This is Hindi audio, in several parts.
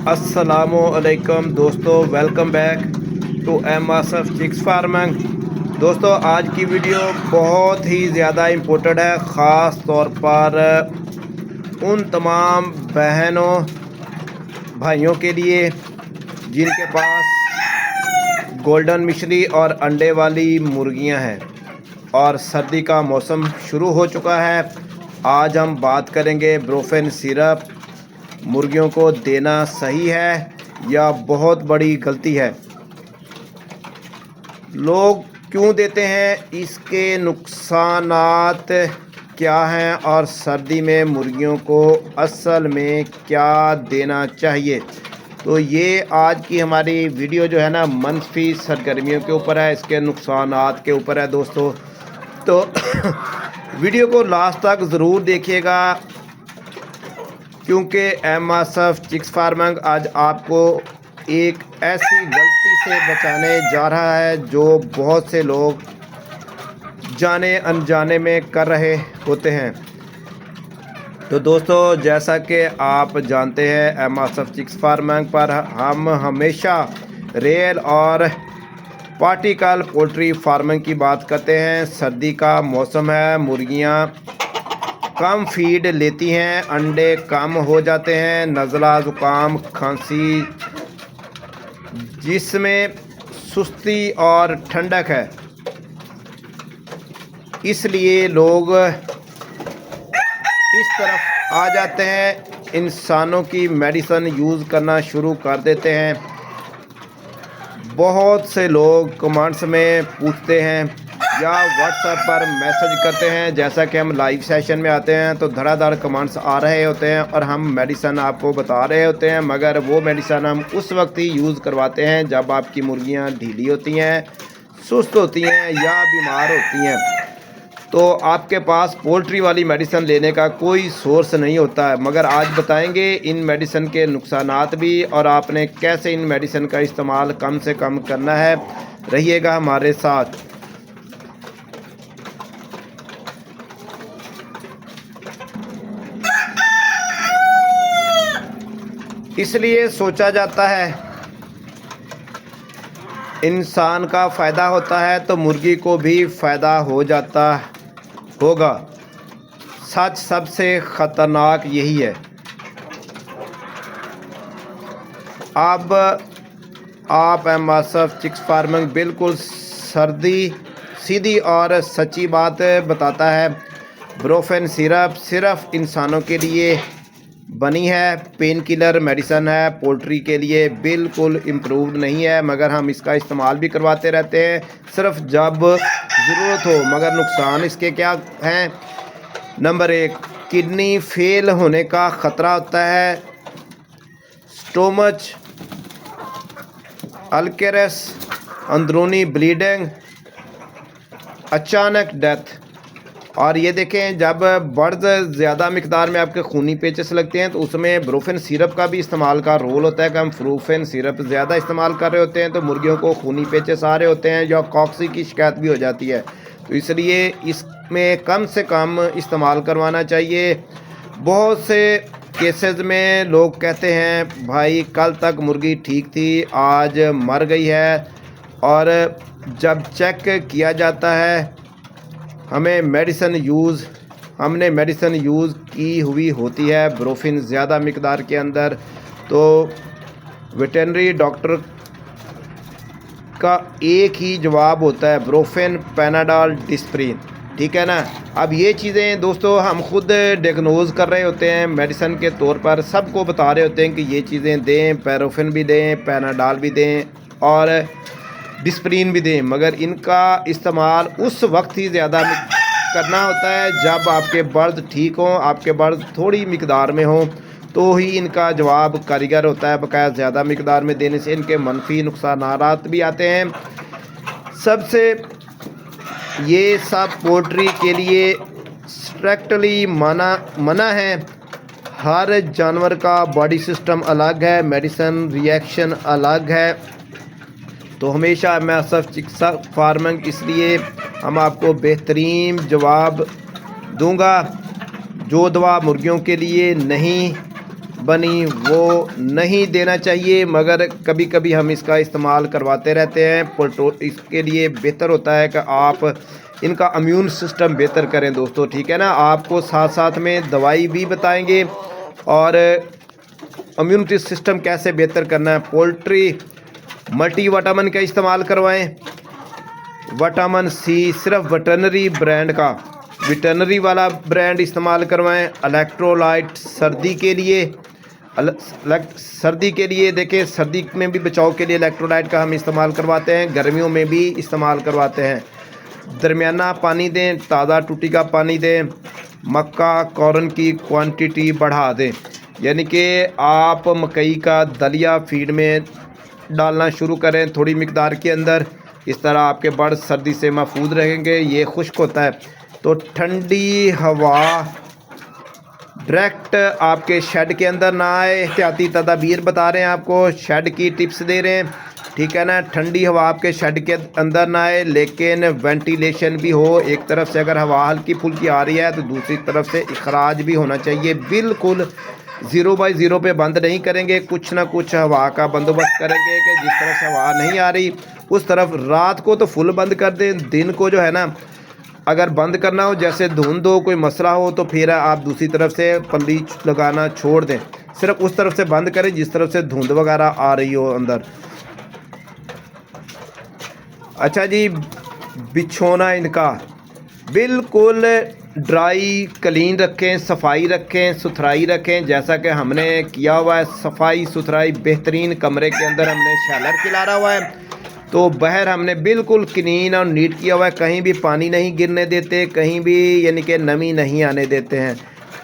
अस्सलामुअलैकुम दोस्तों, welcome back to MSF chicks farming. दोस्तों, आज की वीडियो बहुत ही ज़्यादा इम्पोर्टेंट है, ख़ास तौर पर उन तमाम बहनों भाइयों के लिए जिनके पास गोल्डन मिश्री और अंडे वाली मुर्गियां हैं और सर्दी का मौसम शुरू हो चुका है। आज हम बात करेंगे ब्रोफेन सिरप मुर्गियों को देना सही है या बहुत बड़ी गलती है, लोग क्यों देते हैं, इसके नुकसानात क्या हैं और सर्दी में मुर्गियों को असल में क्या देना चाहिए। तो ये आज की हमारी वीडियो जो है ना, मनफी सरगर्मियों के ऊपर है, इसके नुकसानात के ऊपर है दोस्तों। तो वीडियो को लास्ट तक ज़रूर देखिएगा, क्योंकि एमएसएफ चिक्स फार्मिंग आज आपको एक ऐसी गलती से बचाने जा रहा है जो बहुत से लोग जाने अनजाने में कर रहे होते हैं। तो दोस्तों, जैसा कि आप जानते हैं, एमएसएफ चिक्स फार्मिंग पर हम हमेशा रियल और पार्टिकल पोल्ट्री फार्मिंग की बात करते हैं। सर्दी का मौसम है, मुर्गियां कम फीड लेती हैं, अंडे कम हो जाते हैं, नज़ला, ज़ुकाम, खांसी, जिसमें सुस्ती और ठंडक है, इसलिए लोग इस तरफ आ जाते हैं, इंसानों की मेडिसिन यूज़ करना शुरू कर देते हैं। बहुत से लोग कमेंट्स में पूछते हैं या व्हाट्सएप पर मैसेज करते हैं, जैसा कि हम लाइव सेशन में आते हैं तो धड़ाधड़ कमेंट्स आ रहे होते हैं और हम मेडिसिन आपको बता रहे होते हैं, मगर वो मेडिसिन हम उस वक्त ही यूज़ करवाते हैं जब आपकी मुर्गियां ढीली होती हैं, सुस्त होती हैं या बीमार होती हैं। तो आपके पास पोल्ट्री वाली मेडिसिन लेने का कोई सोर्स नहीं होता है। मगर आज बताएंगे इन मेडिसिन के नुकसानात भी और आपने कैसे इन मेडिसिन का इस्तेमाल कम से कम करना है। रहिएगा हमारे साथ। इसलिए सोचा जाता है इंसान का फ़ायदा होता है तो मुर्गी को भी फ़ायदा हो जाता होगा। सच सबसे ख़तरनाक यही है। अब आप एमएसएफ चिक्स फार्मिंग बिल्कुल सीधी और सच्ची बात बताता है। ब्रोफेन सिरप सिर्फ इंसानों के लिए बनी है, पेन किलर मेडिसन है, पोल्ट्री के लिए बिल्कुल इम्प्रूव्ड नहीं है, मगर हम इसका इस्तेमाल भी करवाते रहते हैं सिर्फ जब ज़रूरत हो। मगर नुकसान इसके क्या हैं? नंबर 1, किडनी फेल होने का ख़तरा होता है, स्टोमच अल्केरस, अंदरूनी ब्लीडिंग, अचानक डेथ। और ये देखें, जब बर्ड ज़्यादा मिकदार में आपके खूनी पेचेस लगते हैं तो उसमें ब्रोफेन सिरप का भी इस्तेमाल का रोल होता है कि हम ब्रोफेन सिरप ज़्यादा इस्तेमाल कर रहे होते हैं तो मुर्गियों को खूनी पेचेस आ रहे होते हैं या कॉक्सी की शिकायत भी हो जाती है। तो इसलिए इसमें कम से कम इस्तेमाल करवाना चाहिए। बहुत से केसेस में लोग कहते हैं भाई कल तक मुर्गी ठीक थी, आज मर गई है, और जब चेक किया जाता है हमने मेडिसिन यूज़ की हुई होती है ब्रोफिन ज़्यादा मिकदार के अंदर, तो वेटरनरी डॉक्टर का एक ही जवाब होता है, ब्रोफेन, पैनाडॉल, डिस्प्रिन। ठीक है ना। अब ये चीज़ें दोस्तों हम खुद डायग्नोज कर रहे होते हैं, मेडिसिन के तौर पर सबको बता रहे होते हैं कि ये चीज़ें दें, पैरोफिन भी दें, पैनाडॉल भी दें और डिस्प्रिन भी दें, मगर इनका इस्तेमाल उस वक्त ही ज़्यादा करना होता है जब आपके बर्ड ठीक हों, आपके बर्ड थोड़ी मिकदार में हों, तो ही इनका जवाब कारीगर होता है। बकाया ज़्यादा मिकदार में देने से इनके मनफी नुकसानात भी आते हैं। सबसे ये सब पोल्ट्री के लिए स्ट्रिक्टली मना है। हर जानवर का बॉडी सिस्टम अलग है, मेडिसिन रिएक्शन अलग है। तो हमेशा एमएसएफ चिक्स फार्मिंग, इसलिए हम आपको बेहतरीन जवाब दूंगा। जो दवा मुर्गियों के लिए नहीं बनी वो नहीं देना चाहिए, मगर कभी कभी हम इसका इस्तेमाल करवाते रहते हैं। इसके लिए बेहतर होता है कि आप इनका इम्यून सिस्टम बेहतर करें दोस्तों, ठीक है ना। आपको साथ साथ में दवाई भी बताएंगे और इम्यूनिटी सिस्टम कैसे बेहतर करना है। पोल्ट्री मल्टी विटामिन का इस्तेमाल करवाएं। विटामिन सी सिर्फ वेटरनरी ब्रांड का, वेटरनरी वाला ब्रांड इस्तेमाल करवाएं। इलेक्ट्रोलाइट सर्दी के लिए, सर्दी के लिए देखें, सर्दी में भी बचाव के लिए इलेक्ट्रोलाइट का हम इस्तेमाल करवाते हैं, गर्मियों में भी इस्तेमाल करवाते हैं। दरमियाना पानी दें, ताज़ा टूटी का पानी दें। मक्का कॉर्न की क्वांटिटी बढ़ा दें, यानी कि आप मकई का दलिया फीड में डालना शुरू करें थोड़ी मिकदार के अंदर। इस तरह आपके बर्ड सर्दी से महफूज रहेंगे। ये खुश्क होता है तो ठंडी हवा डायरेक्ट आपके शेड के अंदर ना आए। एहतियाती तदाबीर बता रहे हैं आपको, शेड की टिप्स दे रहे हैं, ठीक है ना। ठंडी हवा आपके शेड के अंदर ना आए, लेकिन वेंटिलेशन भी हो। एक तरफ से अगर हवा हल्की फुल्की आ रही है तो दूसरी तरफ से इखराज भी होना चाहिए। बिल्कुल 0 बाई 0 पे बंद नहीं करेंगे, कुछ ना कुछ हवा का बंदोबस्त करेंगे कि जिस तरफ से हवा नहीं आ रही उस तरफ। रात को तो फुल बंद कर दें, दिन को जो है ना अगर बंद करना हो, जैसे धुंध हो, कोई मसला हो, तो फिर आप दूसरी तरफ से पल्ली लगाना छोड़ दें। सिर्फ उस तरफ से बंद करें जिस तरफ से धुंध वगैरह आ रही हो अंदर। अच्छा जी, बिछोना इनका बिल्कुल ड्राई क्लीन रखें, सफाई रखें, सुथराई रखें, जैसा कि हमने किया हुआ है। सफाई सुथराई बेहतरीन, कमरे के अंदर हमने शैलर खिलारा हुआ है तो बाहर हमने बिल्कुल क्लीन और नीट किया हुआ है। कहीं भी पानी नहीं गिरने देते, कहीं भी यानी कि नमी नहीं आने देते हैं।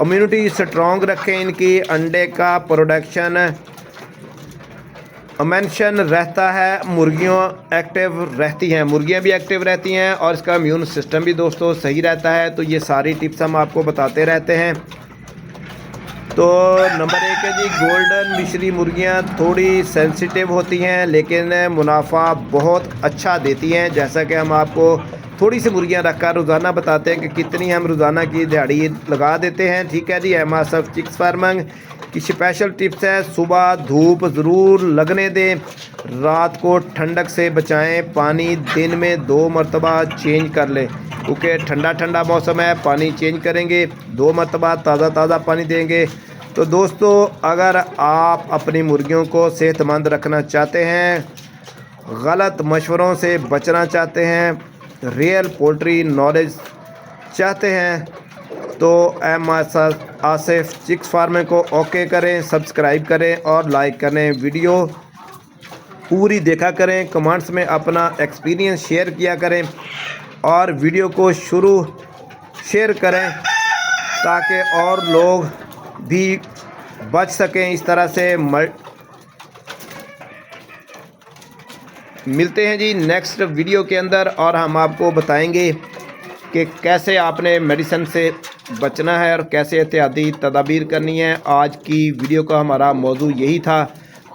इम्यूनिटी स्ट्रॉन्ग रखें इनकी। अंडे का प्रोडक्शन मेंशन रहता है, मुर्गियों एक्टिव रहती हैं, मुर्गियां भी एक्टिव रहती हैं और इसका इम्यून सिस्टम भी दोस्तों सही रहता है। तो ये सारी टिप्स हम आपको बताते रहते हैं। तो नंबर 1 है जी, गोल्डन मिश्री मुर्गियां थोड़ी सेंसिटिव होती हैं लेकिन मुनाफा बहुत अच्छा देती हैं। जैसा कि हम आपको थोड़ी सी मुर्गियां रखकर रोज़ाना बताते हैं कि कितनी हम रोज़ाना की दिहाड़ी लगा देते हैं, ठीक है जी। एमएसएफ चिक्स फार्मिंग की स्पेशल टिप्स है, सुबह धूप ज़रूर लगने दें, रात को ठंडक से बचाएं, पानी दिन में 2 मरतबा चेंज कर लें क्योंकि ठंडा ठंडा मौसम है, पानी चेंज करेंगे, 2 मरतबा ताज़ा पानी देंगे। तो दोस्तों अगर आप अपनी मुर्गियों को सेहतमंद रखना चाहते हैं, गलत मशवरों से बचना चाहते हैं, रियल पोल्ट्री नॉलेज चाहते हैं तो आसिफ चिक्स फार्मिंग को ओके करें, सब्सक्राइब करें और लाइक करें। वीडियो पूरी देखा करें, कमेंट्स में अपना एक्सपीरियंस शेयर किया करें और वीडियो को शुरू शेयर करें ताकि और लोग भी बच सकें इस तरह से। मिलते हैं जी नेक्स्ट वीडियो के अंदर और हम आपको बताएंगे कि कैसे आपने मेडिसिन से बचना है और कैसे एहतियाती तदाबीर करनी है। आज की वीडियो का हमारा मौजू यही था।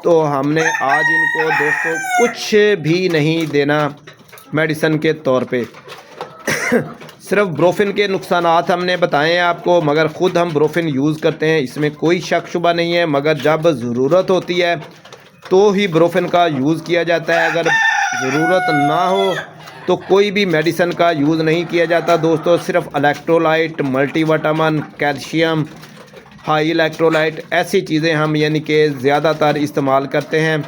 तो हमने आज इनको दोस्तों कुछ भी नहीं देना मेडिसिन के तौर पे सिर्फ ब्रोफिन के नुकसानात हमने बताए हैं आपको, मगर ख़ुद हम ब्रोफिन यूज़ करते हैं, इसमें कोई शक शुबा नहीं है। मगर जब ज़रूरत होती है तो ही ब्रोफिन का यूज़ किया जाता है, अगर ज़रूरत ना हो तो कोई भी मेडिसिन का यूज़ नहीं किया जाता दोस्तों। सिर्फ electrolyte, multivitamin, calcium, high electrolyte ऐसी चीज़ें हम यानी कि ज़्यादातर इस्तेमाल करते हैं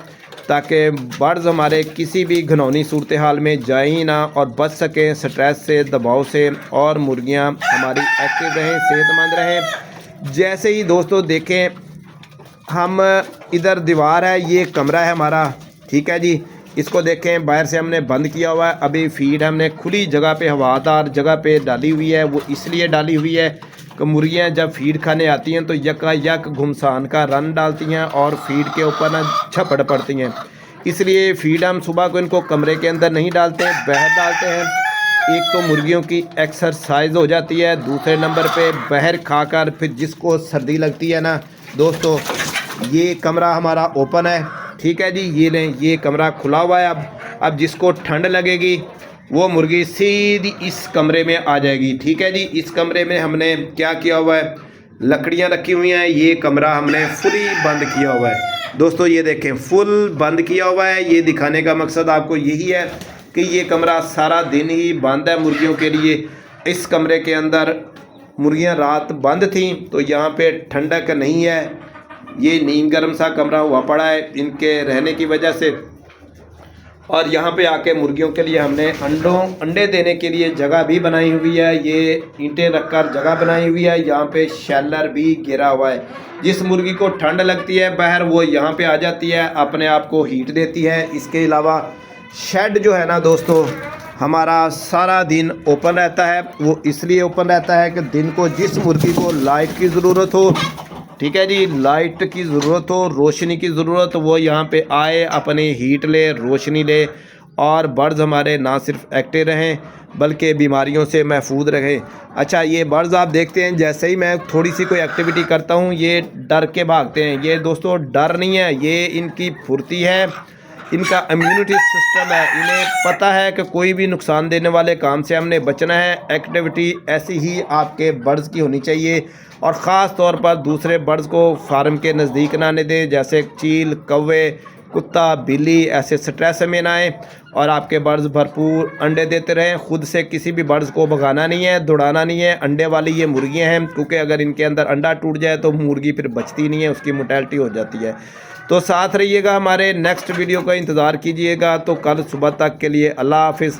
ताकि बर्ड्स हमारे किसी भी घिनौनी सूरत हाल में जाए ही ना और बच सकें स्ट्रेस से, दबाव से, और मुर्गियां हमारी एक्टिव रहें, सेहतमंद रहें। जैसे ही दोस्तों देखें, हम इधर दीवार है, ये कमरा है हमारा, ठीक है जी। इसको देखें, बाहर से हमने बंद किया हुआ है। अभी फीड हमने खुली जगह पे, हवादार जगह पे डाली हुई है। वो इसलिए डाली हुई है कि मुर्गियाँ जब फीड खाने आती हैं तो यक घुमसान का रन डालती हैं और फीड के ऊपर ना झपड़ पड़ती हैं। इसलिए फीड हम सुबह को इनको कमरे के अंदर नहीं डालते हैं, बाहर डालते हैं। एक तो मुर्गियों की एक्सरसाइज हो जाती है, दूसरे नंबर पे बाहर खाकर फिर जिसको सर्दी लगती है ना दोस्तों, ये कमरा हमारा ओपन है, ठीक है जी। ये लें, ये कमरा खुला हुआ है। अब जिसको ठंड लगेगी वो मुर्गी सीधी इस कमरे में आ जाएगी, ठीक है जी। इस कमरे में हमने क्या किया हुआ है, लकड़ियाँ रखी हुई हैं। ये कमरा हमने फुली बंद किया हुआ है दोस्तों, ये देखें फुल बंद किया हुआ है। ये दिखाने का मकसद आपको यही है कि ये कमरा सारा दिन ही बंद है मुर्गियों के लिए। इस कमरे के अंदर मुर्गियां रात बंद थीं तो यहाँ पे ठंडक नहीं है। ये नीम गर्म सा कमरा हुआ पड़ा है इनके रहने की वजह से। और यहाँ पे आके मुर्गियों के लिए हमने अंडे देने के लिए जगह भी बनाई हुई है। ये ईंटें रखकर जगह बनाई हुई है। यहाँ पे शेलर भी गिरा हुआ है। जिस मुर्गी को ठंड लगती है बाहर, वो यहाँ पे आ जाती है, अपने आप को हीट देती है। इसके अलावा शेड जो है ना दोस्तों, हमारा सारा दिन ओपन रहता है। वो इसलिए ओपन रहता है कि दिन को जिस मुर्गी को लाइट की ज़रूरत हो, ठीक है जी, लाइट की ज़रूरत हो, रोशनी की ज़रूरत, वो यहाँ पे आए, अपनी हीट ले, रोशनी ले, और बर्ड्स हमारे ना सिर्फ एक्टिव रहें बल्कि बीमारियों से महफूज रहें। अच्छा, ये बर्ड्स आप देखते हैं, जैसे ही मैं थोड़ी सी कोई एक्टिविटी करता हूँ ये डर के भागते हैं। ये दोस्तों डर नहीं है, ये इनकी फुर्ती है, इनका इम्यूनिटी सिस्टम है। इन्हें पता है कि कोई भी नुकसान देने वाले काम से हमने बचना है। एक्टिविटी ऐसी ही आपके बर्ड्स की होनी चाहिए, और ख़ास तौर पर दूसरे बर्ड्स को फार्म के नज़दीक ना आने दें, जैसे चील, कौवे, कुत्ता, बिल्ली, ऐसे स्ट्रेस में ना आए। और आपके बर्ड्स भरपूर अंडे देते रहें। खुद से किसी भी बर्ड्स को भगाना नहीं है, दौड़ाना नहीं है। अंडे वाली ये मुर्गियाँ हैं, क्योंकि अगर इनके अंदर अंडा टूट जाए तो मुर्गी फिर बचती नहीं है, उसकी मोर्टेलिटी हो जाती है। तो साथ रहिएगा, हमारे नेक्स्ट वीडियो का इंतज़ार कीजिएगा। तो कल सुबह तक के लिए अल्लाह हाफिज़।